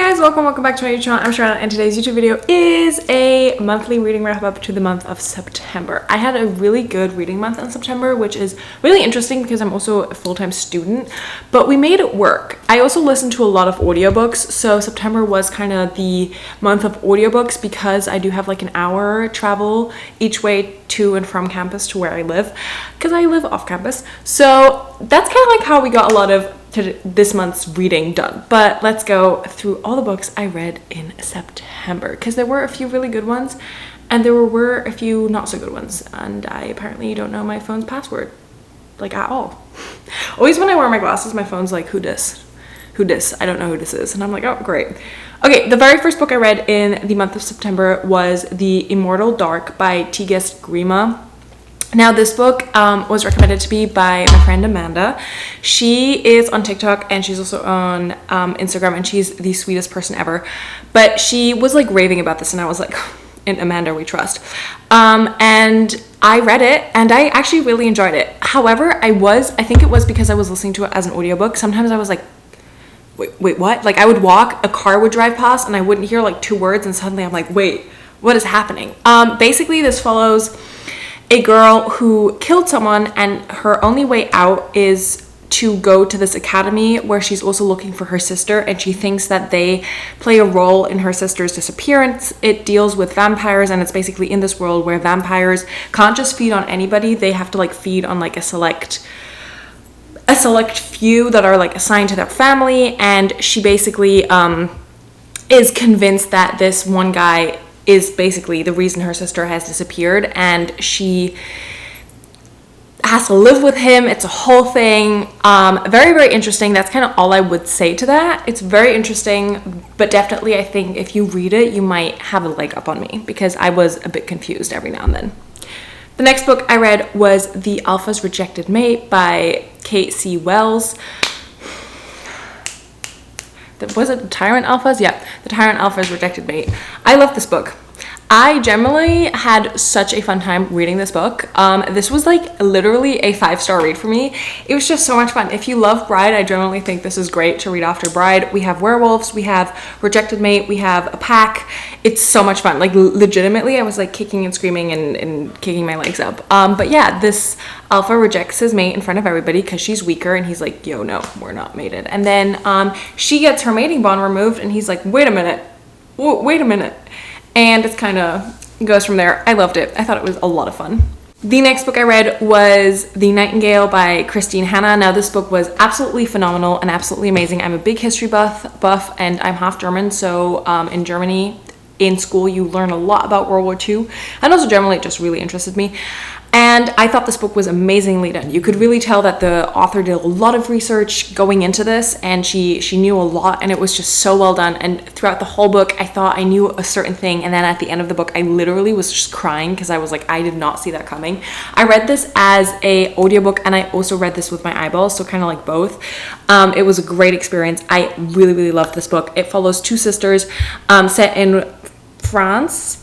guys, welcome back to my YouTube channel. I'm Charlotte, and today's YouTube video is a monthly reading wrap up to the month of September. I had a really good reading month in September, which is really interesting because I'm also a full-time student, but we made it work. I also listened to a lot of audiobooks, so September was kind of the month of audiobooks because I do have like an hour travel each way to and from campus to where I live, because I live off campus. So that's kind of like how we got a lot of this month's reading done. But let's go through all the books I read in September, because there were a few really good ones and there were a few not so good ones, and I apparently don't know my phone's password like at all. Always when I wear my glasses, my phone's like, who dis, I don't know who this is, and I'm like, oh great. Okay, the very first book I read in the month of September was The Immortal Dark by Tigist Grima. Now, this book was recommended to me by my friend Amanda. She is on TikTok and she's also on Instagram, and she's the sweetest person ever. But she was like raving about this, and I was like, in Amanda we trust. And I read it and I actually really enjoyed it. However, I think it was because I was listening to it as an audiobook. Sometimes I was like, wait, what? Like I would walk, a car would drive past, and I wouldn't hear like two words, and suddenly I'm like, wait, what is happening? Basically, this follows a girl who killed someone, and her only way out is to go to this academy where she's also looking for her sister, and she thinks that they play a role in her sister's disappearance. It deals with vampires, and it's basically in this world where vampires can't just feed on anybody. They have to like feed on like a select few that are like assigned to their family, and she basically is convinced that this one guy is basically the reason her sister has disappeared, and she has to live with him. It's a whole thing. Very, very interesting. That's kind of all I would say to that. It's very interesting, but definitely I think if you read it, you might have a leg up on me, because I was a bit confused every now and then. The next book I read was The Alpha's Rejected Mate by Kate C. Wells. Was it The Tyrant Alphas? Yeah, The Tyrant Alpha's Rejected Mate. I love this book. I generally had such a fun time reading this book. This was like literally a 5-star read for me. It was just so much fun. If you love Bride, I generally think this is great to read after Bride. We have werewolves, we have Rejected Mate, we have a pack. It's so much fun. Like legitimately, I was like kicking and screaming and kicking my legs up. But yeah, this alpha rejects his mate in front of everybody because she's weaker, and he's like, yo, no, we're not mated. And then she gets her mating bond removed, and he's like, wait a minute. And it's kind of goes from there. I loved it. I thought it was a lot of fun. The next book I read was The Nightingale by Christine Hanna. Now, this book was absolutely phenomenal and absolutely amazing. I'm a big history buff, and I'm half German. So in Germany, in school, you learn a lot about World War II. And also generally, it just really interested me. And I thought this book was amazingly done. You could really tell that the author did a lot of research going into this, and she knew a lot, and it was just so well done. And throughout the whole book, I thought I knew a certain thing, and then at the end of the book, I literally was just crying because I was like, I did not see that coming. I read this as a audiobook, and I also read this with my eyeballs, so kind of like both. It was a great experience. I really, really loved this book. It follows two sisters set in France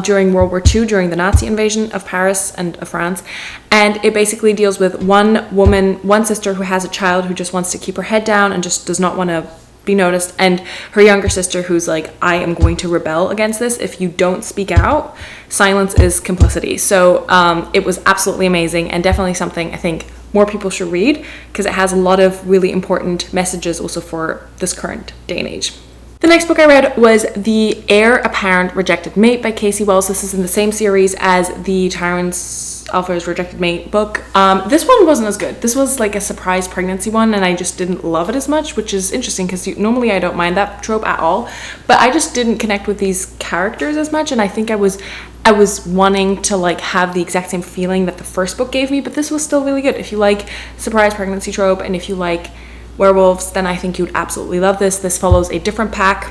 during World War II, during the Nazi invasion of Paris and of France. And it basically deals with one sister who has a child who just wants to keep her head down and just does not want to be noticed, and her younger sister who's like, I am going to rebel against this. If you don't speak out, silence is complicity. So it was absolutely amazing, and definitely something I think more people should read, because it has a lot of really important messages also for this current day and age. The next book I read was The Heir Apparent Rejected Mate by Casey Wells. This is in the same series as the Tyrant's Alpha's Rejected Mate book. This one wasn't as good. This was like a surprise pregnancy one, and I just didn't love it as much, which is interesting because normally I don't mind that trope at all. But I just didn't connect with these characters as much, and I think I was wanting to like have the exact same feeling that the first book gave me, but this was still really good. If you like surprise pregnancy trope, and if you like werewolves, then I think you'd absolutely love this. This follows a different pack,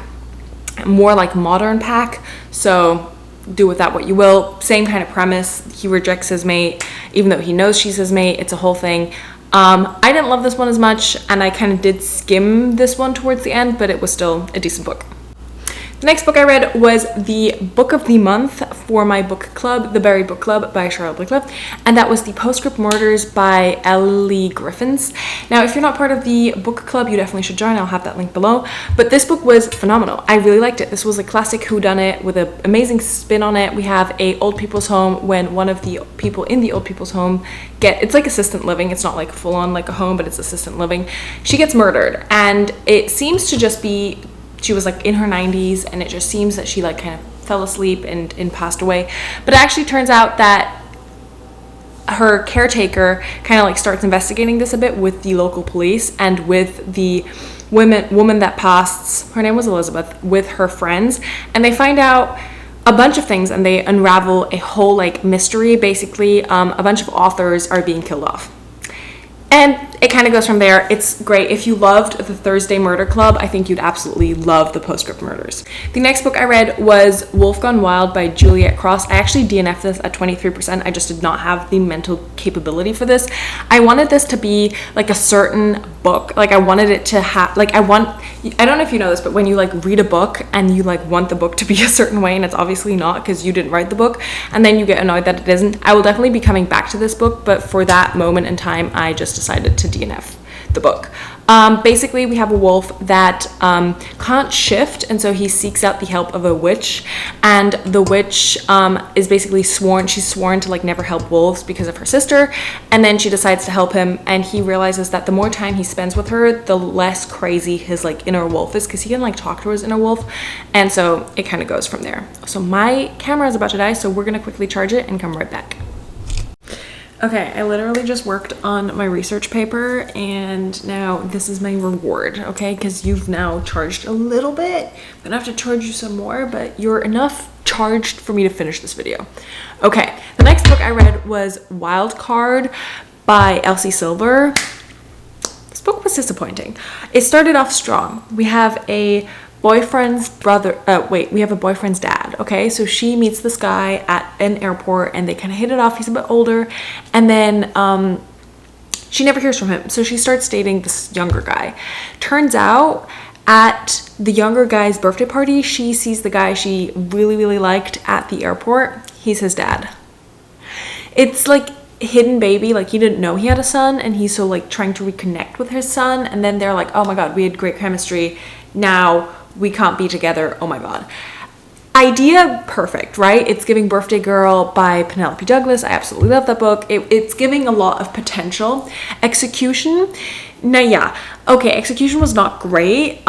more like modern pack, so do with that what you will. Same kind of premise. He rejects his mate even though he knows she's his mate. It's a whole thing. I didn't love this one as much, and I kind of did skim this one towards the end, but it was still a decent book. The next book I read was the book of the month for my book club, The Berry Book Club by Charlotte Book Club, and that was The Postscript Murders by Ellie Griffiths. Now, if you're not part of the book club, you definitely should join. I'll have that link below. But this book was phenomenal. I really liked it. This was a classic whodunit with an amazing spin on it. We have a old people's home when one of the people in the old people's home it's like assistant living. It's not like full on like a home, but it's assistant living. She gets murdered, and it seems to just be, she was like in her 90s, and it just seems that she like kind of fell asleep and passed away. But it actually turns out that her caretaker kind of like starts investigating this a bit with the local police and with the woman that passed, her name was Elizabeth, with her friends, and they find out a bunch of things, and they unravel a whole like mystery. Basically, a bunch of authors are being killed off. And it kind of goes from there. It's great. If you loved the Thursday Murder Club, I think you'd absolutely love the Postscript Murders. The next book I read was Wolf Gone Wild by Juliet Cross. I actually DNF'd this at 23%. I just did not have the mental capability for this. I wanted this to be like a certain book. Like I wanted it to have, like I don't know if you know this, but when you like read a book and you like want the book to be a certain way, and it's obviously not because you didn't write the book, and then you get annoyed that it isn't. I will definitely be coming back to this book, but for that moment in time, I just decided to DNF the book. Basically, we have a wolf that can't shift, and so he seeks out the help of a witch, and the witch is basically she's sworn to like never help wolves because of her sister, and then she decides to help him, and he realizes that the more time he spends with her, the less crazy his like inner wolf is, because he can like talk to his inner wolf, and so it kind of goes from there. So my camera is about to die, so we're gonna quickly charge it and come right back. Okay, I literally just worked on my research paper, and now this is my reward, okay? Because you've now charged a little bit. I'm gonna have to charge you some more, but you're enough charged for me to finish this video. Okay, the next book I read was Wild Card by Elsie Silver. This book was disappointing. It started off strong. We have a boyfriend's dad, okay? So she meets this guy at an airport, and they kind of hit it off. He's a bit older, and then she never hears from him, so she starts dating this younger guy. Turns out at the younger guy's birthday party, she sees the guy she really, really liked at the airport. He's his dad. It's like hidden baby, like he didn't know he had a son, and he's so like trying to reconnect with his son, and then they're like, oh my god, we had great chemistry, now we can't be together, oh my god. Idea perfect, right? It's giving Birthday Girl by Penelope Douglas. I absolutely love that book. It's giving a lot of potential. Execution, execution was not great.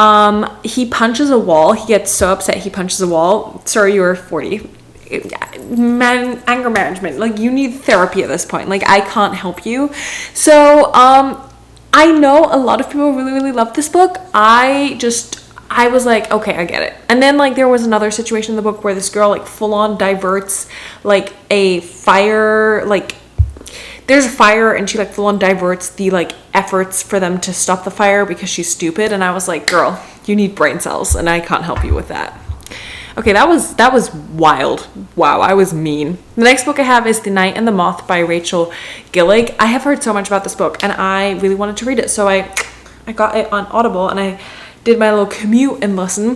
He punches a wall. He gets so upset he punches a wall. Sorry, you're 40. Anger management, like you need therapy at this point. Like I can't help you. So I know a lot of people really, really love this book. I was like, okay, I get it. And then like there was another situation in the book where this girl like full on diverts like a fire, like there's a fire, and she like full on diverts the like efforts for them to stop the fire because she's stupid. And I was like, girl, you need brain cells, and I can't help you with that. Okay, that was wild. Wow, I was mean. The next book I have is The Night and the Moth by Rachel Gillig. I have heard so much about this book, and I really wanted to read it, so I got it on Audible, and I did my little commute and listen.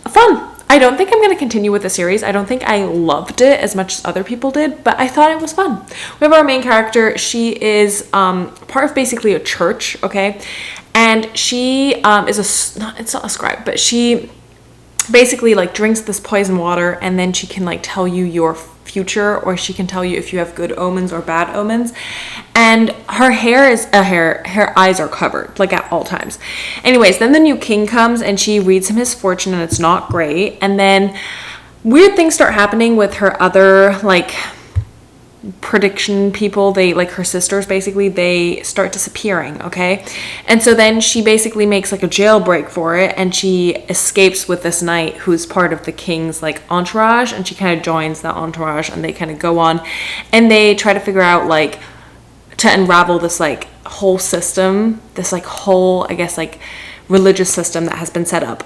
Fun. I don't think I'm going to continue with the series. I don't think I loved it as much as other people did, but I thought it was fun. We have our main character. She is part of basically a church, okay? And she it's not a scribe, but she basically like drinks this poison water, and then she can like tell you your future, or she can tell you if you have good omens or bad omens. And her her eyes are covered like at all times. Anyways, then the new king comes, and she reads him his fortune, and it's not great. And then weird things start happening with her other like prediction people. They like her sisters, basically they start disappearing, okay? And so then she basically makes like a jailbreak for it, and she escapes with this knight who's part of the king's like entourage, and she kind of joins that entourage, and they kind of go on and they try to figure out like to unravel this like whole system, this like whole, I guess, like religious system that has been set up.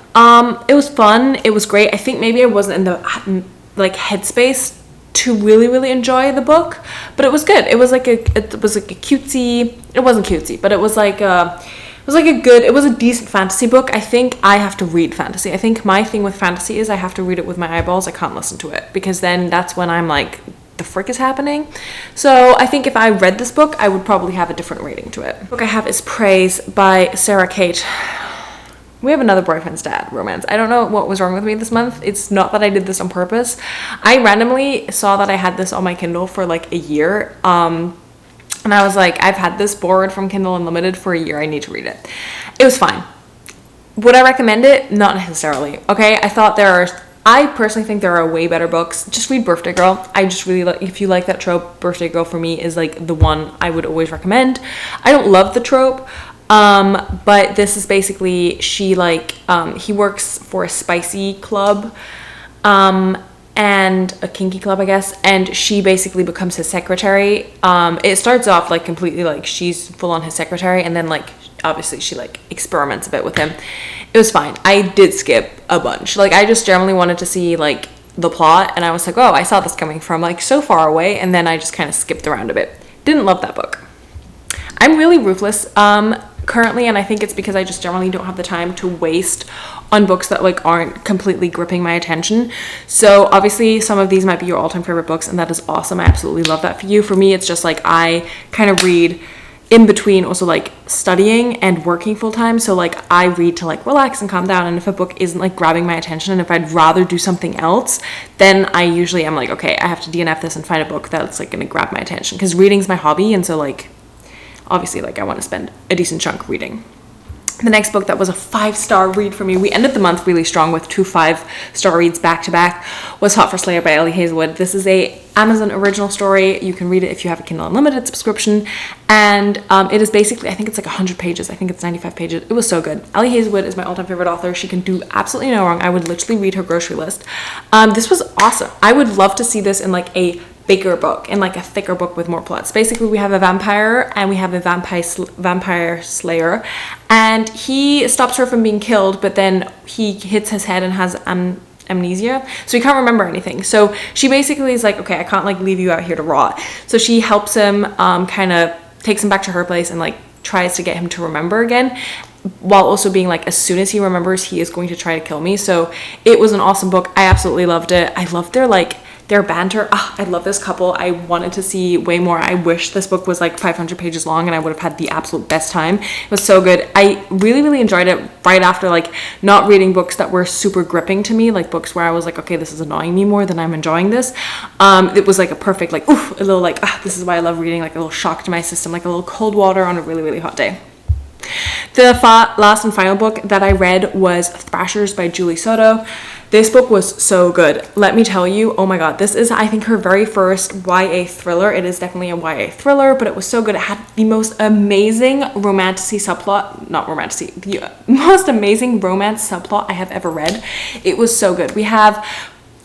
It was fun. It was great. I think maybe I wasn't in the like headspace to really enjoy the book, but it was good. It was like a cutesy, it wasn't cutesy, but it was like a was like it was a decent fantasy book. I think I have to read fantasy. I think my thing with fantasy is I have to read it with my eyeballs. I can't listen to it, because then that's when I'm like, the frick is happening? So I think if I read this book, I would probably have a different rating to it. The book I have is Praise by Sarah Kate. We have another boyfriend's dad romance. I don't know what was wrong with me this month. It's not that I did this on purpose. I randomly saw that I had this on my Kindle for like a year. And I was like, I've had this borrowed from Kindle Unlimited for a year. I need to read it. It was fine. Would I recommend it? Not necessarily. Okay, I personally think there are way better books. Just read Birthday Girl. I just really like, if you like that trope, Birthday Girl for me is like the one I would always recommend. I don't love the trope, but this is basically, he works for a spicy club, and a kinky club, I guess, and she basically becomes his secretary. It starts off like completely like she's full on his secretary, and then like obviously she like experiments a bit with him. It was fine. I did skip a bunch. Like I just generally wanted to see like the plot, and I was like, oh, I saw this coming from like so far away, and then I just kind of skipped around a bit. Didn't love that book. I'm really ruthless currently, and I think it's because I just generally don't have the time to waste on books that like aren't completely gripping my attention. So obviously some of these might be your all-time favorite books, and that is awesome. I absolutely love that for you. For me, it's just like I kind of read in between also like studying and working full-time, so like I read to like relax and calm down, and if a book isn't like grabbing my attention, and if I'd rather do something else, then I usually am like, okay, I have to DNF this and find a book that's like gonna grab my attention, because reading's my hobby, and so like obviously like I want to spend a decent chunk reading. The next book that was a 5-star read for me, we ended the month really strong with 2 5-star reads back to back, was Hot for Slayer by Ellie Hazelwood. This is a Amazon original story. You can read it if you have a Kindle Unlimited subscription, and it is basically, I think it's like 100 pages. I think it's 95 pages. It was so good. Ellie Hazelwood is my all-time favorite author. She can do absolutely no wrong. I would literally read her grocery list. This was awesome. I would love to see this in like a bigger book, and like a thicker book with more plots. Basically, we have a vampire, and we have a vampire slayer, and he stops her from being killed, but then he hits his head and has amnesia, so he can't remember anything. So she basically is like, okay, I can't like leave you out here to rot. So she helps him, kind of takes him back to her place, and like tries to get him to remember again, while also being like, as soon as he remembers, he is going to try to kill me. So it was an awesome book. I absolutely loved it. I loved their banter. I love this couple. I wanted to see way more. I wish this book was like 500 pages long, and I would have had the absolute best time. It was so good. I really, really enjoyed it right after like not reading books that were super gripping to me, like books where I was like, okay, this is annoying me more than I'm enjoying this. It was like a perfect, like, oof, a little like, this is why I love reading, like a little shock to my system, like a little cold water on a really, really hot day. The last and final book that I read was Thrashers by Julie Soto. This book was so good. Let me tell you, oh my god, this is, I think, her very first YA thriller. It is definitely a YA thriller, but it was so good. It had the most amazing the most amazing romance subplot I have ever read. It was so good. We have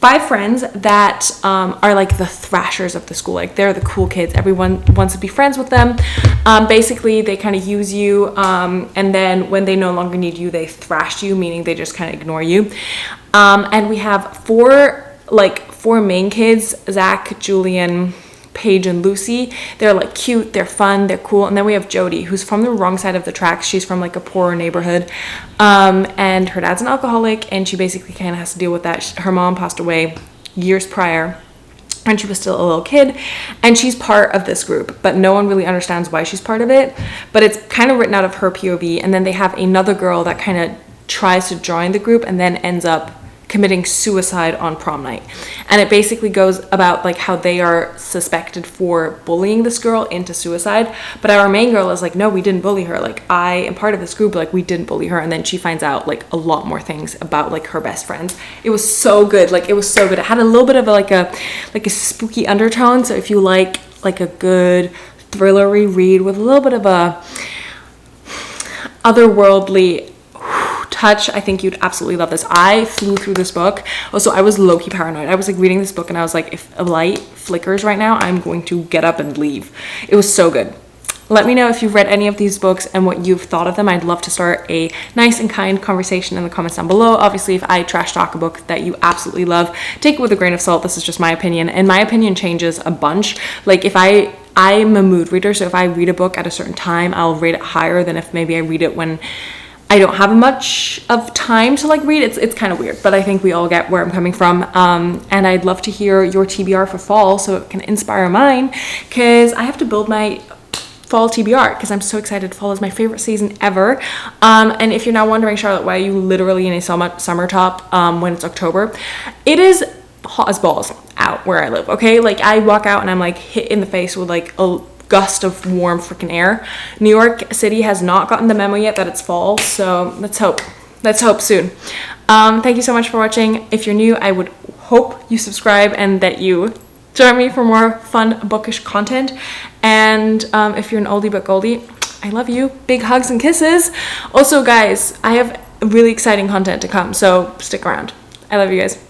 5 friends that are like the thrashers of the school. Like they're the cool kids. Everyone wants to be friends with them. Basically, they kind of use you, and then when they no longer need you, they thrash you, meaning they just kind of ignore you. And we have 4 main kids: Zach, Julian, Paige, and Lucy. They're like cute, they're fun, they're cool. And then we have Jody, who's from the wrong side of the tracks. She's from like a poorer neighborhood, and her dad's an alcoholic, and she basically kind of has to deal with that. Her mom passed away years prior, and she was still a little kid, and she's part of this group, but no one really understands why she's part of it. But it's kind of written out of her POV. And then they have another girl that kind of tries to join the group and then ends up committing suicide on prom night. And it basically goes about like how they are suspected for bullying this girl into suicide, but our main girl is like, no, we didn't bully her, like I am part of this group, like we didn't bully her. And then she finds out like a lot more things about like her best friends. It was so good. Like it was so good. It had a little bit of like a spooky undertone, so if you like a good thrillery read with a little bit of a otherworldly touch, I think you'd absolutely love this. I flew through this book. Also, I was low-key paranoid. I was like reading this book and I was like, if a light flickers right now, I'm going to get up and leave. It was so good. Let me know if you've read any of these books and what you've thought of them. I'd love to start a nice and kind conversation in the comments down below. Obviously, if I trash talk a book that you absolutely love, take it with a grain of salt. This is just my opinion, and my opinion changes a bunch. Like if I I'm a mood reader, so if I read a book at a certain time, I'll rate it higher than if maybe I read it when I don't have much of time to like read. It's kind of weird, but I think we all get where I'm coming from. And I'd love to hear your TBR for fall so it can inspire mine, because I have to build my fall TBR because I'm so excited. Fall is my favorite season ever. And if you're now wondering, Charlotte, why are you literally in a summer top when it's October? It is hot as balls out where I live, okay? Like, I walk out and I'm like hit in the face with like a gust of warm freaking air. New York City has not gotten the memo yet that it's fall, so let's hope soon. Thank you so much for watching. If you're new, I would hope you subscribe and that you join me for more fun bookish content. And if you're an oldie but goldie, I love you. Big hugs and kisses. Also, guys, I have really exciting content to come, so stick around. I love you guys.